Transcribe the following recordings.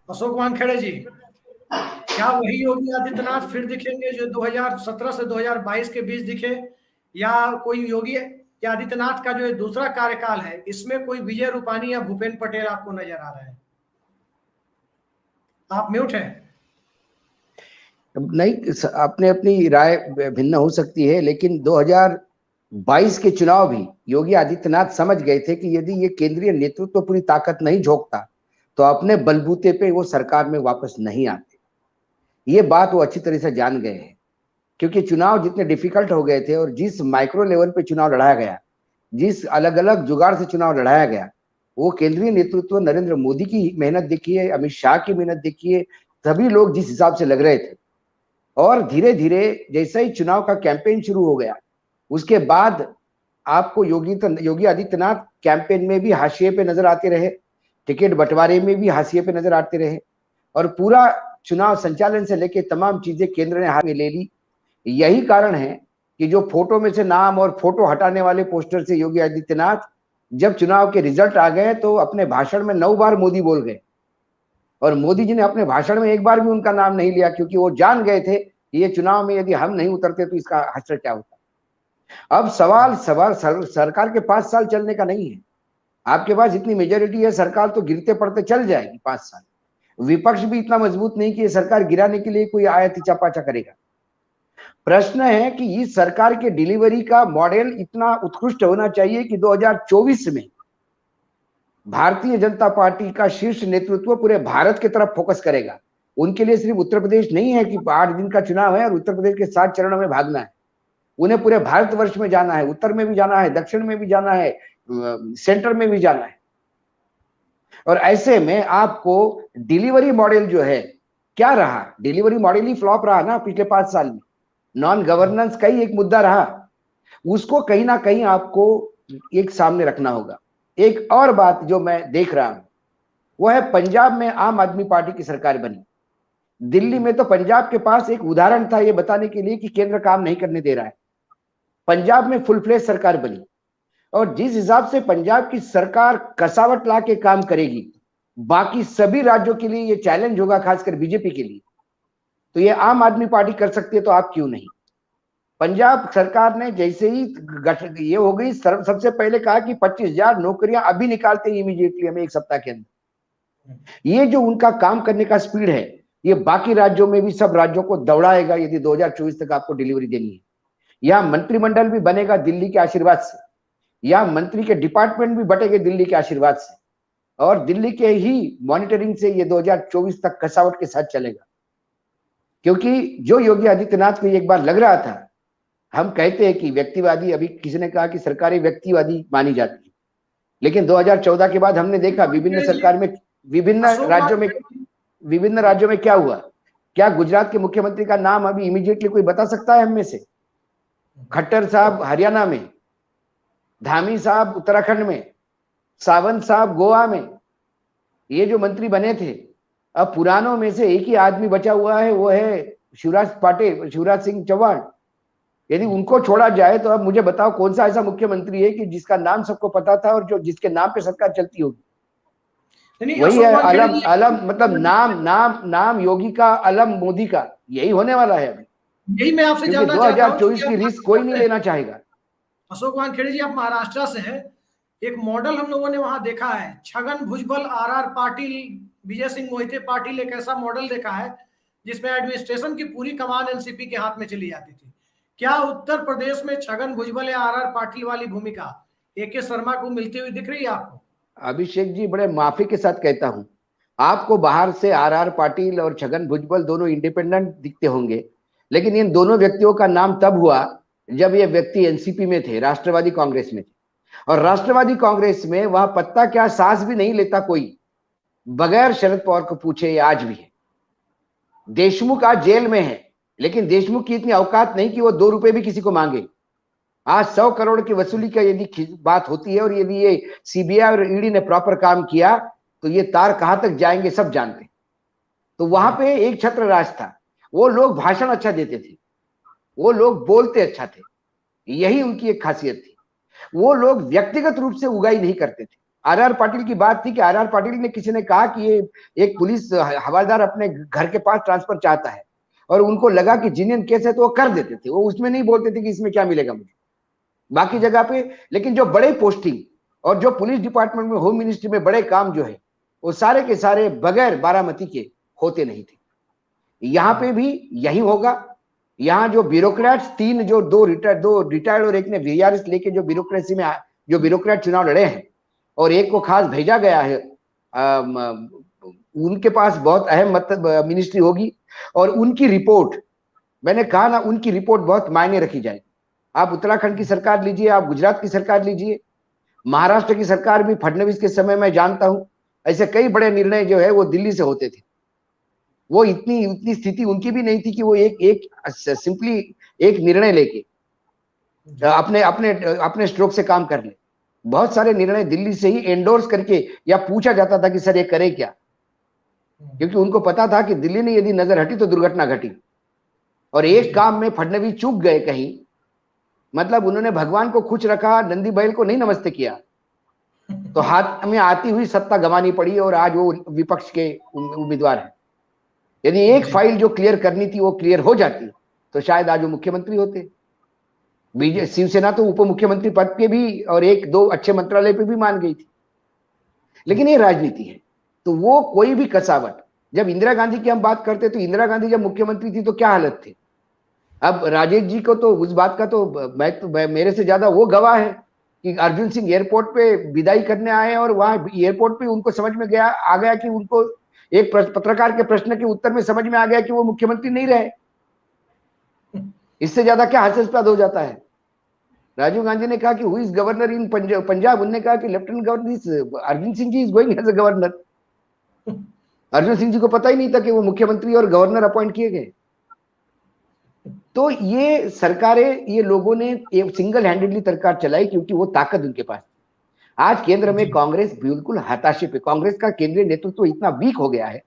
अशोक वानखेड़े जी, क्या वही योगी आदित्यनाथ फिर दिखेंगे जो 2017 से 2022 के बीच दिखे, या कोई योगी आदित्यनाथ का जो दूसरा कार्यकाल है इसमें कोई विजय रूपानी या भूपेंद्र पटेल आपको नजर आ रहे हैं? आप म्यूट हैं। नहीं, अपने अपनी राय भिन्न हो सकती है, लेकिन 2022 के चुनाव भी योगी आदित्यनाथ समझ गए थे कि यदि ये केंद्रीय नेतृत्व पूरी ताकत नहीं झोंकता तो अपने बलबूते पे वो सरकार में वापस नहीं आते। ये बात वो अच्छी तरह से जान गए हैं, क्योंकि चुनाव जितने डिफिकल्ट हो गए थे और जिस माइक्रो लेवल पे चुनाव लड़ाया गया, जिस अलग अलग जुगाड़ से चुनाव लड़ाया गया, वो केंद्रीय नेतृत्व नरेंद्र मोदी की मेहनत देखिए, अमित शाह की मेहनत देखिए, सभी लोग जिस हिसाब से लग रहे थे। और धीरे धीरे जैसे ही चुनाव का कैंपेन शुरू हो गया, उसके बाद आपको योगी आदित्यनाथ कैंपेन में भी हाशिए पे नजर आते रहे, टिकट बंटवारे में भी हाशिए पे नजर आते रहे, और पूरा चुनाव संचालन से लेके तमाम चीजें केंद्र ने हाथ में ले ली। यही कारण है कि जो फोटो में से नाम और फोटो हटाने वाले पोस्टर से योगी आदित्यनाथ जब चुनाव के रिजल्ट आ गए तो अपने भाषण में 9 बार मोदी बोल गए, और मोदी जी ने अपने भाषण में एक बार भी उनका नाम नहीं लिया, क्योंकि वो जान गए थे कि ये चुनाव में यदि हम नहीं उतरते तो इसका हश्र क्या होता। अब सवाल सरकार के 5 साल चलने का नहीं है। आपके पास इतनी मेजोरिटी है, सरकार तो गिरते पड़ते चल जाएगी 5 साल। विपक्ष भी इतना मजबूत नहीं कि ये सरकार गिराने के लिए कोई आयती चापाचा करेगा। प्रश्न है कि इस सरकार के डिलीवरी का मॉडल इतना उत्कृष्ट होना चाहिए कि 2024 में भारतीय जनता पार्टी का शीर्ष नेतृत्व पूरे भारत की तरफ फोकस करेगा। उनके लिए सिर्फ उत्तर प्रदेश नहीं है कि 8 दिन का चुनाव है और उत्तर प्रदेश के 7 चरणों में भागना है। उन्हें पूरे भारतवर्ष में जाना है, उत्तर में भी जाना है, दक्षिण में भी जाना है, सेंटर में भी जाना है। और ऐसे में आपको डिलीवरी मॉडल जो है, क्या रहा, डिलीवरी मॉडल ही फ्लॉप रहा ना पिछले 5 साल में। नॉन गवर्नेंस का ही एक मुद्दा रहा, उसको कहीं ना कहीं आपको एक सामने रखना होगा। एक और बात जो मैं देख रहा हूं वो है, पंजाब में आम आदमी पार्टी की सरकार बनी। दिल्ली में तो पंजाब के पास एक उदाहरण था ये बताने के लिए कि केंद्र काम नहीं करने दे रहा है। पंजाब में फुल फ्लेज सरकार बनी, और जिस हिसाब से पंजाब की सरकार कसावट ला के काम करेगी, बाकी सभी राज्यों के लिए ये चैलेंज होगा, खासकर बीजेपी के लिए। तो ये आम आदमी पार्टी कर सकती है तो आप क्यों नहीं। पंजाब सरकार ने जैसे ही ये हो गई, सबसे पहले कहा कि 25,000 नौकरियां अभी निकालते हैं इमीडिएटली, हमें 1 सप्ताह के अंदर। ये जो उनका काम करने का स्पीड है, ये बाकी राज्यों में भी सब राज्यों को दौड़ाएगा यदि 2024 तक आपको डिलीवरी देनी है। यहां मंत्रिमंडल भी बनेगा दिल्ली के आशीर्वाद से, यहां मंत्री के डिपार्टमेंट भी बटेंगे दिल्ली के आशीर्वाद से, और दिल्ली के ही मॉनिटरिंग से ये 2024 तक कसावट के साथ चलेगा। क्योंकि जो योगी आदित्यनाथ को एक बार लग रहा था, हम कहते हैं कि व्यक्तिवादी, अभी किसी ने कहा कि सरकारें व्यक्तिवादी मानी जाती है, लेकिन 2014 के बाद हमने देखा विभिन्न सरकार में, विभिन्न राज्यों में क्या हुआ। क्या गुजरात के मुख्यमंत्री का नाम अभी इमीडिएटली कोई बता सकता है हम में से? खट्टर साहब हरियाणा में, धामी साहब उत्तराखंड में, सावंत साहब गोवा में, ये जो मंत्री बने थे, अब पुरानों में से एक ही आदमी बचा हुआ है, वो है शिवराज सिंह चौहान। यदि उनको छोड़ा जाए तो अब मुझे बताओ कौन सा ऐसा मुख्यमंत्री है कि जिसका नाम सबको पता था और जो जिसके नाम पे सरकार चलती होगी। वही है अलम अलम, मतलब नाम योगी का, अलम मोदी का, यही होने वाला है अभी। यही मैं आपसे जानना 2024 की रिस्क कोई नहीं लेना चाहेगा। अशोक वानखेड़े जी, आप महाराष्ट्र से हैं, एक मॉडल हम लोगों ने वहां देखा है, छगन भुजबल, आर पाटिल, विजय सिंह मोहिते पाटिल, एक ऐसा मॉडल देखा है जिसमें एडमिनिस्ट्रेशन की पूरी कमान एनसीपी के हाथ में चली जाती थी। क्या उत्तर प्रदेश में छगन भुजबल या आर पाटिल वाली भूमिका AK शर्मा को मिलती हुई दिख रही है आपको? अभिषेक जी, बड़े माफी के साथ कहता हूं, आपको बाहर से आर पाटिल और छगन भुजबल दोनों इंडिपेंडेंट दिखते होंगे, लेकिन इन दोनों व्यक्तियों का नाम तब हुआ जब ये व्यक्ति एनसीपी में थे, राष्ट्रवादी कांग्रेस में थे। और राष्ट्रवादी कांग्रेस में वहां पत्ता क्या सांस भी नहीं लेता कोई, बगैर शरद पवार को पूछे। आज भी है, देशमुख आज जेल में है, लेकिन देशमुख की इतनी औकात नहीं कि वो 2 रुपए भी किसी को मांगे। आज 100 करोड़ की वसूली का यदि बात होती है, और यदि ये सीबीआई और ईडी ने प्रॉपर काम किया तो ये तार कहां तक जाएंगे सब जानते। तो वहां पे एक छत्र राज था, वो लोग भाषण अच्छा देते थे, वो लोग बोलते अच्छा थे, यही उनकी एक खासियत थी। वो लोग व्यक्तिगत रूप से उगाई नहीं करते थे। आर पाटिल की बात थी कि आर पाटिल ने किसी ने कहा कि ये एक पुलिस हवलदार अपने घर के पास ट्रांसफर चाहता है, और उनको लगा कि जीनियन केस है तो वो कर देते थे, वो उसमें नहीं बोलते थे कि इसमें क्या मिलेगा मुझे बाकी जगह पे। लेकिन जो बड़े पोस्टिंग और जो पुलिस डिपार्टमेंट में, होम मिनिस्ट्री में बड़े काम जो है, वो सारे के सारे बगैर बारामती के होते नहीं थे। यहाँ पे भी यही होगा। यहाँ जो ब्यूरोक्रेट्स, तीन जो दो रिटायर्ड और एक ने वीआरएस लेके जो ब्यूरोक्रेसी में जो ब्यूरोक्रेट चुनाव लड़े हैं, और एक को खास भेजा गया है, उनके पास बहुत अहम मतलब मिनिस्ट्री होगी, और उनकी रिपोर्ट, मैंने कहा ना, उनकी रिपोर्ट बहुत मायने रखी जाएगी। आप उत्तराखंड की सरकार लीजिए, आप गुजरात की सरकार लीजिए, महाराष्ट्र की सरकार भी फडणवीस के समय में जानता हूं, ऐसे कई बड़े निर्णय जो है वो दिल्ली से होते थे। वो इतनी स्थिति उनकी भी नहीं थी कि वो एक सिंपली एक निर्णय लेके अपने अपने अपने स्ट्रोक से काम कर ले। बहुत सारे निर्णय दिल्ली से ही एंडोर्स करके या पूछा जाता था कि सर ये करे क्या, क्योंकि उनको पता था कि दिल्ली ने यदि नजर हटी तो दुर्घटना घटी। और एक काम में फडणवीस चूक गए कहीं, मतलब उन्होंने भगवान को खुश रखा, नंदी बैल को नहीं नमस्ते किया, तो हाथ में आती हुई सत्ता गंवानी पड़ी, और आज वो विपक्ष के उम्मीदवार हैं। यदि एक फाइल जो क्लियर करनी थी वो क्लियर हो जाती तो शायद आज वो मुख्यमंत्री होते। शिवसेना तो उप मुख्यमंत्री पद पे भी और एक दो अच्छे मंत्रालय पे भी मान गई थी। लेकिन ये राजनीति है, तो वो कोई भी कसावट, जब इंदिरा गांधी की हम बात करते तो इंदिरा गांधी जब मुख्यमंत्री थी तो क्या हालत थी। अब राजेश जी को तो उस बात का तो मेरे से ज्यादा वो गवाह है कि अर्जुन सिंह एयरपोर्ट पे विदाई करने आए, और वहां एयरपोर्ट पे उनको समझ में आ गया कि उनको एक पत्रकार के प्रश्न के उत्तर में समझ में आ गया कि वो मुख्यमंत्री नहीं रहे। इससे ज्यादा क्या हास्यास्पद हो जाता है। राजीव गांधी ने कहा कि who is governor in Punjab, उन्होंने कहा कि lieutenant governor Arjun Singh ji is going as a governor. Arjun Singh ji को पता ही नहीं था कि वो मुख्यमंत्री और गवर्नर अपॉइंट किए गए। तो ये सरकारें, ये लोगों ने एक सिंगल हैंडेडली सरकार चलाई क्योंकि वो ताकत उनके पास। आज केंद्र में कांग्रेस बिल्कुल हताशे पे, कांग्रेस का केंद्रीय नेतृत्व इतना वीक हो गया है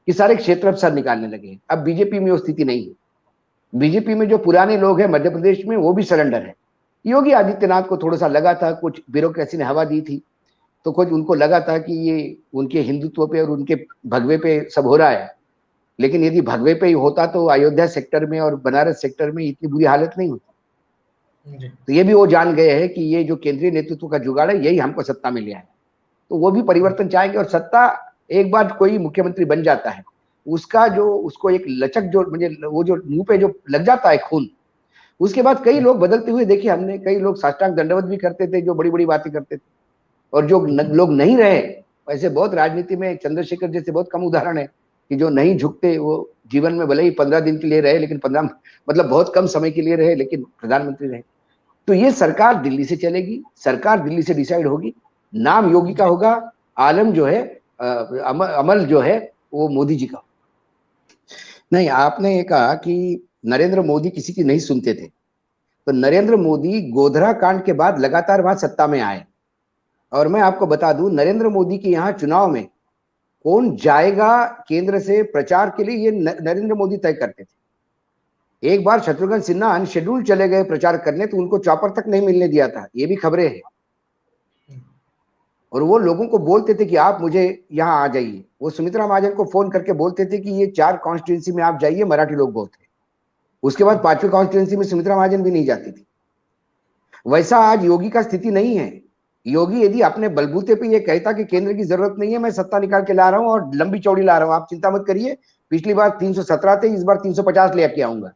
कि सारे क्षेत्र अब सर निकालने लगे हैं। अब बीजेपी में वो स्थिति नहीं है। बीजेपी में जो पुराने लोग हैं मध्य प्रदेश में, वो भी सरेंडर है। योगी आदित्यनाथ को थोड़ा सा लगा था, कुछ ब्यूरोक्रेसी ने हवा दी थी, तो कुछ उनको लगा था कि ये उनके हिंदुत्व पे और उनके भगवे पे सब हो रहा है। लेकिन यदि भगवे पे ही होता तो अयोध्या सेक्टर में और बनारस सेक्टर में इतनी बुरी हालत नहीं होती। तो ये भी वो जान गए हैं कि ये जो केंद्रीय नेतृत्व का जुगाड़ है यही हमको सत्ता में ले आया। तो वो भी परिवर्तन चाहेंगे, और सत्ता एक बार कोई मुख्यमंत्री बन जाता है, उसका जो उसको एक लचक, जो मुझे वो जो मुंह पे जो लग जाता है खून, उसके बाद कई लोग बदलते हुए देखे हमने। कई लोग साष्टांग दंडवत भी करते थे, जो बड़ी बड़ी बातें करते थे, और जो लोग नहीं रहे, ऐसे बहुत राजनीति में चंद्रशेखर जैसे बहुत कम उदाहरण है कि जो नहीं झुकते, वो जीवन में भले ही 15 दिन के लिए रहे, लेकिन 15 मतलब बहुत कम समय के लिए रहे, लेकिन प्रधानमंत्री रहे। तो ये सरकार दिल्ली से चलेगी, सरकार दिल्ली से डिसाइड होगी, नाम योगी का होगा, आलम जो है अमल जो है वो मोदी जी का। नहीं, आपने ये कहा कि नरेंद्र मोदी किसी की नहीं सुनते थे, तो नरेंद्र मोदी गोधरा कांड के बाद लगातार वहां सत्ता में आए। और मैं आपको बता दूं, नरेंद्र मोदी के यहाँ चुनाव में कौन जाएगा केंद्र से प्रचार के लिए, ये नरेंद्र मोदी तय करते थे। एक बार शत्रुघ्न सिन्हा अनशेड्यूल चले गए प्रचार करने, तो उनको चौपर तक नहीं मिलने दिया था, ये भी खबरें हैं। और वो लोगों को बोलते थे कि आप मुझे यहाँ आ जाइए। वो सुमित्रा महाजन को फोन करके बोलते थे कि ये 4 कॉन्स्टिट्यूंसी में आप जाइए, मराठी लोग बहुत है। उसके बाद 5वीं कॉन्स्टिट्यूंसी में सुमित्रा महाजन भी नहीं जाती थी। वैसा आज योगी का स्थिति नहीं है। योगी यदि अपने बलबूते पे ये कहता कि केंद्र की जरूरत नहीं है, मैं सत्ता निकाल के ला रहा हूं और लंबी चौड़ी ला रहा हूं, आप चिंता मत करिए, पिछली बार 317 थे, इस बार 350 लेके आऊंगा,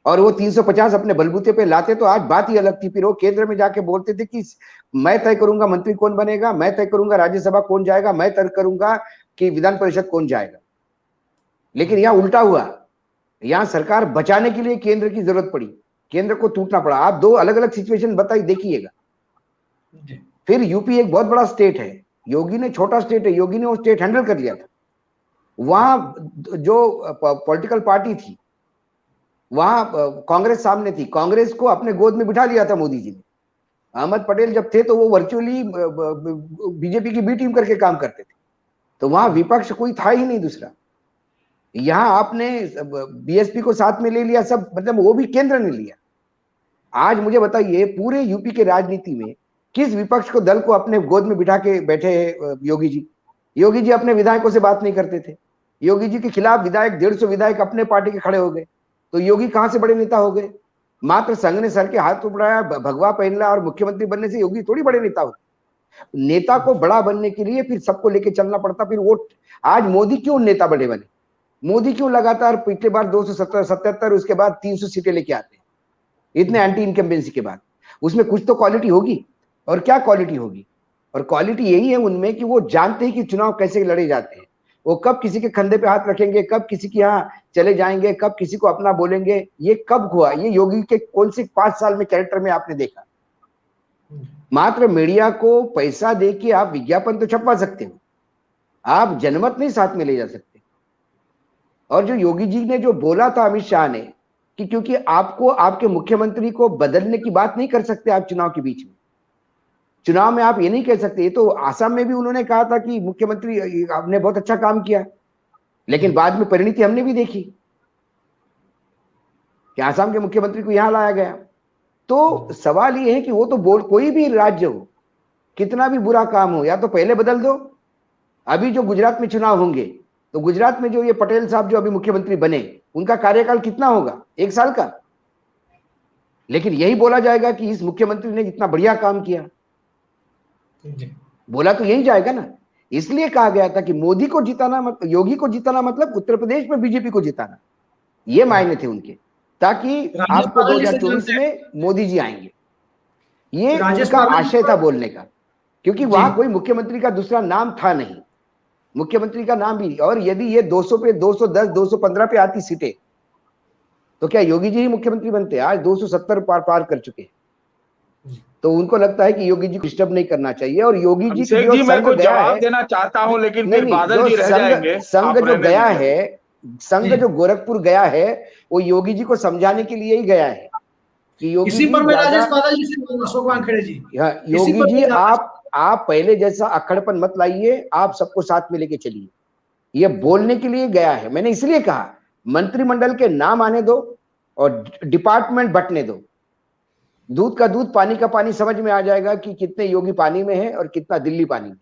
और वो 350 अपने बलबूते पे लाते तो आज बात ही अलग थी। फिर वो केंद्र में जाके बोलते थे कि मैं तय करूंगा मंत्री कौन बनेगा, मैं तय करूंगा राज्यसभा कौन जाएगा, मैं तय करूंगा कि विधान परिषद कौन जाएगा। लेकिन यहाँ उल्टा हुआ, यहाँ सरकार बचाने के लिए केंद्र की जरूरत पड़ी, केंद्र को टूटना पड़ा। आप 2 अलग अलग सिचुएशन बताइए, देखिएगा। फिर यूपी एक बहुत बड़ा स्टेट है, योगी ने छोटा स्टेट है, योगी ने वो स्टेट हैंडल कर लिया था। वहां जो पॉलिटिकल पार्टी थी, वहां कांग्रेस सामने थी, कांग्रेस को अपने गोद में बिठा लिया था मोदी जी ने। अहमद पटेल जब थे तो वो वर्चुअली बीजेपी की बी टीम करके काम करते थे, तो वहां विपक्ष कोई था ही नहीं दूसरा। यहां आपने बीएसपी को साथ में ले लिया सब, मतलब वो भी केंद्र ने लिया। आज मुझे बताइए, पूरे यूपी के राजनीति में किस विपक्ष को दल को अपने गोद में बिठा के बैठे हैं योगी जी? योगी जी अपने विधायकों से बात नहीं करते थे। योगी जी के खिलाफ विधायक 150 विधायक अपने पार्टी के खड़े हो गए, तो योगी कहां से बड़े नेता हो गए? मात्र संघ ने सर के हाथ उठाया, भगवा पहन लिया और मुख्यमंत्री बनने से योगी थोड़ी बड़े नेता होते। नेता को बड़ा बनने के लिए फिर सबको लेके चलना पड़ता। फिर वो आज मोदी क्यों नेता बड़े बने? मोदी क्यों लगातार पिछले बार 277 उसके बाद 300 सीटें लेके आते हैं इतने एंटी इनकम्बेंसी के बाद? उसमें कुछ तो क्वालिटी होगी। और क्या क्वालिटी होगी? और क्वालिटी यही है उनमें कि वो जानते हैं कि चुनाव कैसे लड़े जाते हैं। वो कब किसी के कंधे पे हाथ रखेंगे, कब किसी के यहाँ चले जाएंगे, कब किसी को अपना बोलेंगे, ये कब हुआ? ये योगी के कौन से 5 साल में कैरेक्टर में आपने देखा? मात्र मीडिया को पैसा दे के आप विज्ञापन तो छपवा सकते हो, आप जनमत नहीं साथ में ले जा सकते। और जो योगी जी ने जो बोला था अमित शाह ने कि क्योंकि आपको आपके मुख्यमंत्री को बदलने की बात नहीं कर सकते आप चुनाव के बीच में, चुनाव में आप ये नहीं कह सकते। ये तो आसाम में भी उन्होंने कहा था कि मुख्यमंत्री आपने बहुत अच्छा काम किया, लेकिन बाद में परिणति हमने भी देखी कि आसाम के मुख्यमंत्री को यहां लाया गया। तो सवाल ये है कि वो तो कोई भी राज्य हो, कितना भी बुरा काम हो, या तो पहले बदल दो। अभी जो गुजरात में चुनाव होंगे, तो गुजरात में जो ये पटेल साहब जो अभी मुख्यमंत्री बने, उनका कार्यकाल कितना होगा? 1 साल का। लेकिन यही बोला जाएगा कि इस मुख्यमंत्री ने इतना बढ़िया काम किया, बोला तो यही जाएगा ना। इसलिए कहा गया था कि मोदी को जिताना योगी को जिताना मतलब उत्तर प्रदेश में बीजेपी को जिताना, ये मायने थे उनके, ताकि आपको 2024 में मोदी जी आएंगे। ये उनका आशय था बोलने का, क्योंकि वहां कोई मुख्यमंत्री का दूसरा नाम था नहीं, मुख्यमंत्री का नाम भी। और यदि ये 200 पे 210 215 पे आती सीटें, तो क्या योगी जी ही मुख्यमंत्री बनते? आज 270 पार कर चुके हैं। तो उनको लगता है कि योगी जी को डिस्टर्ब नहीं करना चाहिए। और योगी जी जी मैं कुछ जवाब देना चाहता हूं, लेकिन फिर बादल जी रह जाएंगे। संघ जो गया है, संघ जो गोरखपुर गया है, वो योगी जी को समझाने के लिए ही गया है कि योगी इसी पर मैं राजेश बादल जी से अशोक वानखेड़े जी, योगी जी आप पहले जैसा अक्खड़पन मत लाइए, आप सबको साथ में लेके चलिए। ये बोलने के लिए गया है। मैंने इसलिए कहा मंत्रिमंडल के नाम आने दो और डिपार्टमेंट बंटने दो, दूध का दूध पानी का पानी समझ में आ जाएगा कि कितने योगी पानी में है और कितना दिल्ली पानी में।